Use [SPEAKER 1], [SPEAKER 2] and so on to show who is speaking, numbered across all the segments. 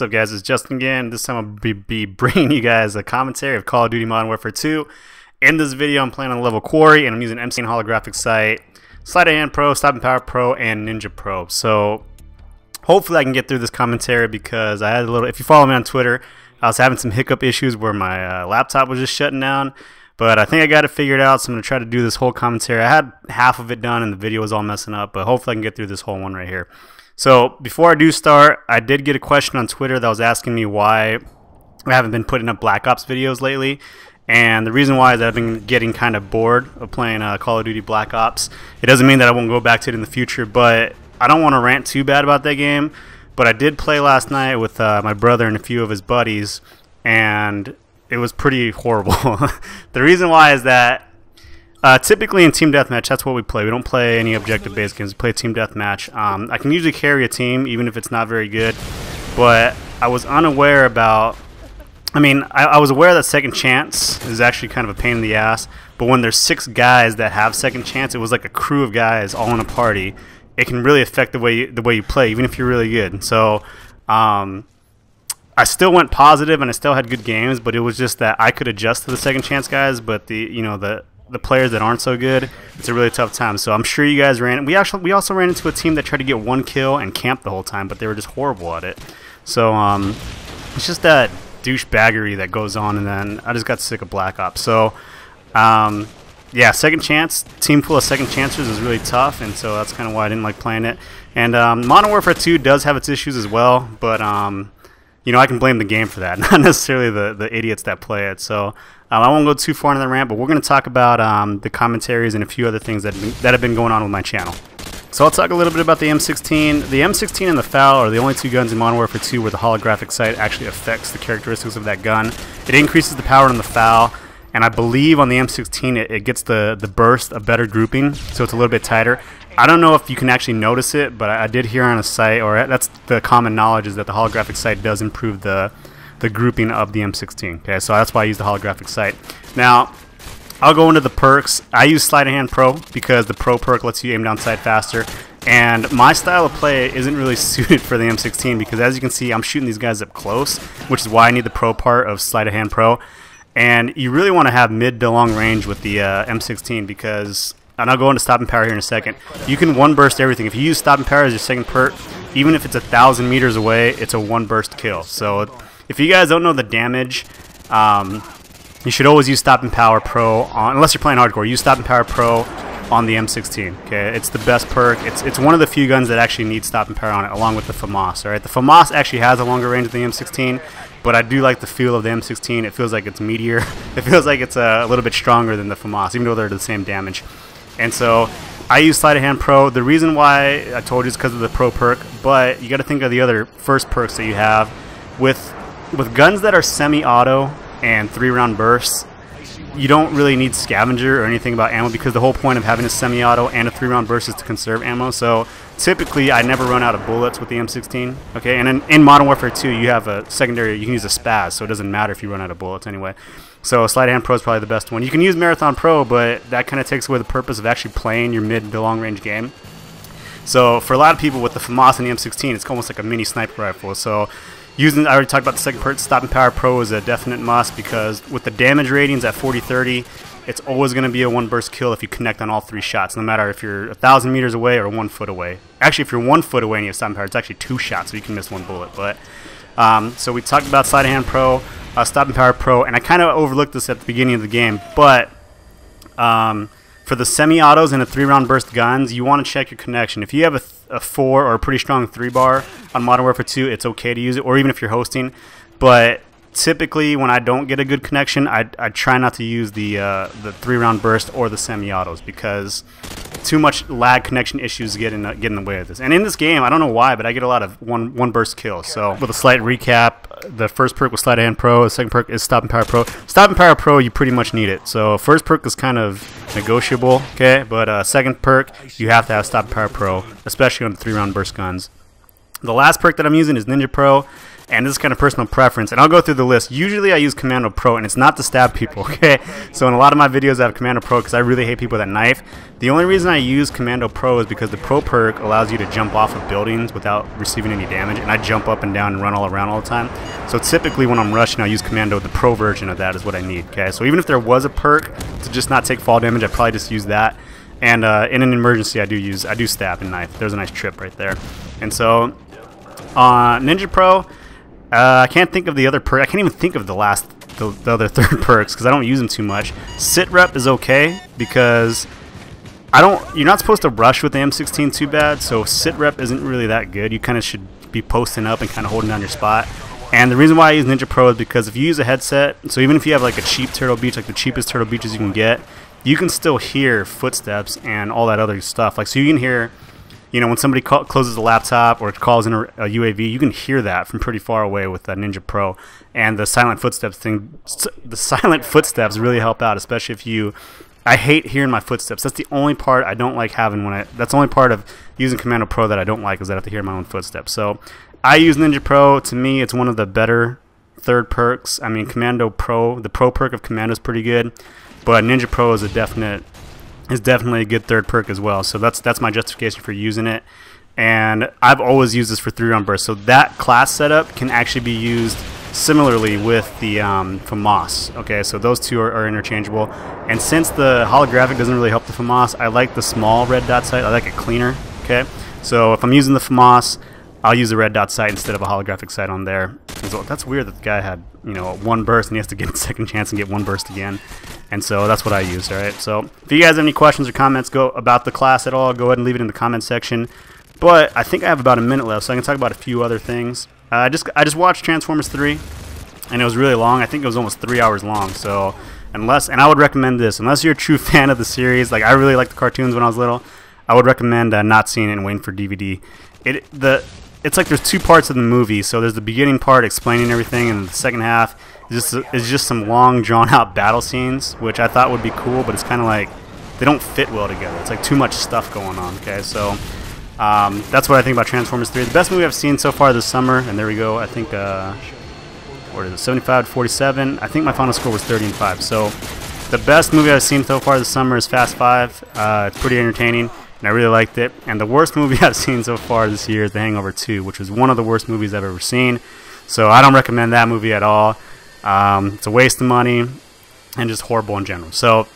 [SPEAKER 1] What's up, guys? It's Justin again. This time I'll be bringing you guys a commentary of Call of Duty Modern Warfare 2. In this video, I'm playing on the level Quarry, and I'm using M16 Holographic sight, Sleight of Hand Pro, Stop and Power Pro, and Ninja Pro. So hopefully I can get through this commentary because I had a little. If you follow me on Twitter, I was having some hiccup issues where my laptop was just shutting down. But I think I got it figured out, so I'm going to try to do this whole commentary. I had half of it done, and the video was all messing up, but hopefully I can get through this whole one right here. So before I do start, I did get a question on Twitter that was asking me why I haven't been putting up Black Ops videos lately. And the reason why is that I've been getting kind of bored of playing Call of Duty Black Ops. It doesn't mean that I won't go back to it in the future, but I don't want to rant too bad about that game. But I did play last night with my brother and a few of his buddies, and it was pretty horrible. The reason why is that typically in Team Deathmatch, that's what we play. We don't play any objective-based games. We play Team Deathmatch. I can usually carry a team, even if it's not very good. But I was unaware about... I was aware that second chance is actually kind of a pain in the ass. But when there's 6 guys that have second chance, it was like a crew of guys all in a party. It can really affect the way you play, even if you're really good. So I still went positive and I still had good games, but it was just that I could adjust to the second chance guys. But the players that aren't so good, it's a really tough time. So I'm sure you guys ran. We also ran into a team that tried to get 1 kill and camped the whole time, but they were just horrible at it. So it's just that douchebaggery that goes on, and then I just got sick of Black Ops. So yeah, second chance, team full of second chancers is really tough, and so that's kind of why I didn't like playing it. And Modern Warfare 2 does have its issues as well, but I can blame the game for that, not necessarily the idiots that play it. So I won't go too far into the rant, but we're going to talk about the commentaries and a few other things that have been going on with my channel. So I'll talk a little bit about the M16. The M16 and the FAL are the only 2 guns in Modern Warfare 2 where the holographic sight actually affects the characteristics of that gun. It increases the power on the FAL, and I believe on the M16 it gets the burst a better grouping, so it's a little bit tighter. I don't know if you can actually notice it, but I did hear on a site, or that's the common knowledge, is that the holographic sight does improve the grouping of the M16. Okay, so that's why I use the holographic sight. Now, I'll go into the perks. I use Sleight of Hand Pro because the Pro perk lets you aim down sight faster. And my style of play isn't really suited for the M16 because, as you can see, I'm shooting these guys up close, which is why I need the Pro part of Sleight of Hand Pro. And you really want to have mid to long range with the M16 because, and I'll go into Stop and Power here in a second, you can one burst everything. If you use Stop and Power as your second perk, even if it's 1,000 meters away, it's a one burst kill. So if you guys don't know the damage, you should always use Stop and Power Pro on, unless you're playing hardcore. Use Stop and Power Pro on the M16. Okay, it's the best perk. It's one of the few guns that actually need Stop and Power on it, along with the FAMAS. All right, the FAMAS actually has a longer range than the M16, but I do like the feel of the M16. It feels like it's meatier. It feels like it's a little bit stronger than the FAMAS, even though they're the same damage. And so I use Sleight of Hand Pro. The reason why I told you is because of the Pro perk, but you got to think of the other first perks that you have with guns that are semi-auto and 3-round bursts. You don't really need scavenger or anything about ammo because the whole point of having a semi-auto and a 3-round burst is to conserve ammo. So typically I never run out of bullets with the M16. Okay, and in Modern Warfare 2 you have a secondary, you can use a spaz, so it doesn't matter if you run out of bullets anyway. So Sleight of Hand Pro is probably the best one. You can use Marathon Pro, but that kind of takes away the purpose of actually playing your mid to long range game. So for a lot of people with the FAMAS and the M16, it's almost like a mini sniper rifle. So I already talked about the second perk. Stop and Power Pro is a definite must because with the damage ratings at 40-30, it's always going to be a one burst kill if you connect on all 3 shots, no matter if you're 1,000 meters away or 1 foot away. Actually, if you're 1 foot away and you have Stop and Power, it's actually 2 shots, so you can miss 1 bullet. But so we talked about Sleight of Hand Pro, Stop and Power Pro, and I kind of overlooked this at the beginning of the game, but for the semi-autos and the 3-round burst guns, you want to check your connection. If you have a 4 or a pretty strong 3-bar on Modern Warfare 2, it's okay to use it, or even if you're hosting. But typically, when I don't get a good connection, I try not to use the 3-round burst or the semi-autos because too much lag connection issues get in the way of this. And in this game, I don't know why, but I get a lot of one burst kills. So with a slight recap, the first perk was Sleight of Hand Pro. The second perk is Stop and Power Pro. Stop and Power Pro, you pretty much need it. So first perk is kind of negotiable, okay? But second perk, you have to have Stop and Power Pro, especially on the 3-round burst guns. The last perk that I'm using is Ninja Pro. and this is kind of personal preference, and I'll go through the list. Usually I use Commando Pro, and it's not to stab people, okay? So in a lot of my videos I have Commando Pro because I really hate people with that knife. The only reason I use Commando Pro is because the Pro perk allows you to jump off of buildings without receiving any damage, and I jump up and down and run all around all the time. So typically when I'm rushing, I use Commando. The Pro version of that is what I need, okay? So even if there was a perk to just not take fall damage, I'd probably just use that. And in an emergency, I do stab and knife. There's a nice trip right there. And so Ninja Pro, I can't think of the other perk. I can't even think of the other third perks because I don't use them too much. Sit rep is okay because you're not supposed to rush with the M16 too bad, so sit rep isn't really that good. You kind of should be posting up and kind of holding down your spot. And the reason why I use Ninja Pro is because if you use a headset, so even if you have like a cheap Turtle Beach, like the cheapest Turtle Beaches you can get, you can still hear footsteps and all that other stuff. Like, so you can hear, you know, when somebody closes a laptop or calls in a UAV, you can hear that from pretty far away with the Ninja Pro. And the silent footsteps thing, the silent footsteps really help out, especially if you. I hate hearing my footsteps. That's the only part I don't like having that's the only part of using Commando Pro that I don't like, is that I have to hear my own footsteps. So I use Ninja Pro. To me, it's one of the better third perks. I mean, Commando Pro, the Pro perk of Commando is pretty good, but Ninja Pro is definitely a good third perk as well. So that's my justification for using it. And I've always used this for 3-round burst. So that class setup can actually be used similarly with the FAMAS. Okay, so those two are interchangeable. And since the holographic doesn't really help the FAMAS, I like the small red dot sight. I like it cleaner. Okay, so if I'm using the FAMAS, I'll use a red dot sight instead of a holographic sight on there. So that's weird that the guy had, you know, one burst and he has to get a second chance and get one burst again. And so that's what I use. All right. So if you guys have any questions or comments about the class at all, go ahead and leave it in the comment section. But I think I have about a minute left, so I can talk about a few other things. I just watched Transformers 3, and it was really long. I think it was almost 3 hours long. So and I would recommend this unless you're a true fan of the series. Like, I really liked the cartoons when I was little. I would recommend not seeing it and waiting for DVD. It's like there's two parts of the movie. So there's the beginning part explaining everything, and the second half is just some long, drawn-out battle scenes, which I thought would be cool, but it's kind of like they don't fit well together. It's like too much stuff going on. Okay, so that's what I think about Transformers 3. The best movie I've seen so far this summer, and there we go. I think what is it, 75-47. I think my final score was 30-5. So the best movie I've seen so far this summer is Fast 5. It's pretty entertaining, and I really liked it. And the worst movie I've seen so far this year is The Hangover 2, which was one of the worst movies I've ever seen. So I don't recommend that movie at all. It's a waste of money and just horrible in general. So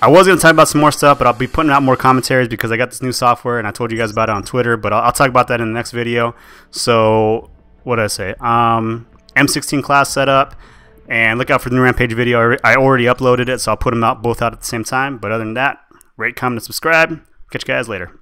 [SPEAKER 1] I was going to talk about some more stuff, but I'll be putting out more commentaries because I got this new software, and I told you guys about it on Twitter, but I'll talk about that in the next video. So what did I say? M16 class setup, and look out for the new Rampage video. I already uploaded it, so I'll put them both out at the same time. But other than that, rate, comment, and subscribe. Catch you guys later.